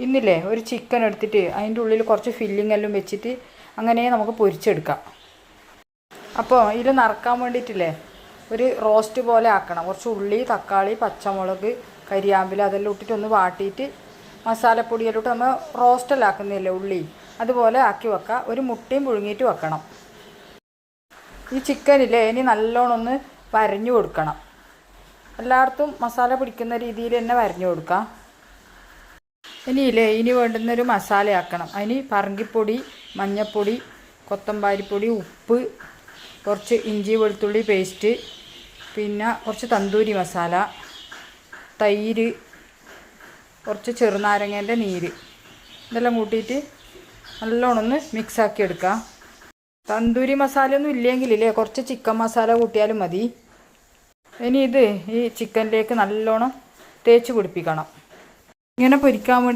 ഇന്നില്ലേ ഒരു ചിക്കൻ എടുത്തിട്ട് അതിൻ്റെ ഉള്ളിൽ കുറച്ച് ഫില്ലിംഗ് എല്ലാം വെച്ചിട്ട് അങ്ങനെ നമുക്ക് പൊരിച്ചെടുക്കാം. അപ്പോൾ ഇതിൽ നിറക്കാൻ വേണ്ടിയിട്ടില്ലേ ഒരു റോസ്റ്റ് പോലെ ആക്കണം. കുറച്ച് ഉള്ളി, തക്കാളി, പച്ചമുളക്, കരിയാമ്പില അതെല്ലാം ഇട്ടിട്ട് ഒന്ന് വാട്ടിയിട്ട് മസാലപ്പൊടിയെല്ലാം നമ്മൾ റോസ്റ്റെല്ലാം ആക്കുന്നില്ലേ ഉള്ളി, അതുപോലെ ആക്കി വെക്കാം. ഒരു മുട്ടയും പുഴുങ്ങിയിട്ട് വെക്കണം. ഈ ചിക്കനില്ലേ ഇനി നല്ലോണം ഒന്ന് വരഞ്ഞു കൊടുക്കണം. എല്ലായിടത്തും മസാല പിടിക്കുന്ന രീതിയിൽ തന്നെ വരഞ്ഞു കൊടുക്കാം. ഇനി വേണ്ടുന്നൊരു മസാലയാക്കണം. അതിന് പറങ്കിപ്പൊടി, മഞ്ഞൾപ്പൊടി, കൊത്തമ്പാരിപ്പൊടി, ഉപ്പ്, കുറച്ച് ഇഞ്ചി വെളുത്തുള്ളി പേസ്റ്റ്, പിന്നെ കുറച്ച് തന്തൂരി മസാല, തൈര്, കുറച്ച് ചെറുനാരങ്ങേൻ്റെ നീര്, ഇതെല്ലാം കൂട്ടിയിട്ട് നല്ലോണം ഒന്ന് മിക്സാക്കി എടുക്കാം. തന്തൂരി മസാലയൊന്നും ഇല്ലെങ്കിലേ കുറച്ച് ചിക്കൻ മസാല കൂട്ടിയാലും മതി. ഇനി ഈ ചിക്കനിലേക്ക് നല്ലോണം തേച്ച് പിടിപ്പിക്കണം. ഇങ്ങനെ പൊരിക്കാൻ വേണ്ടി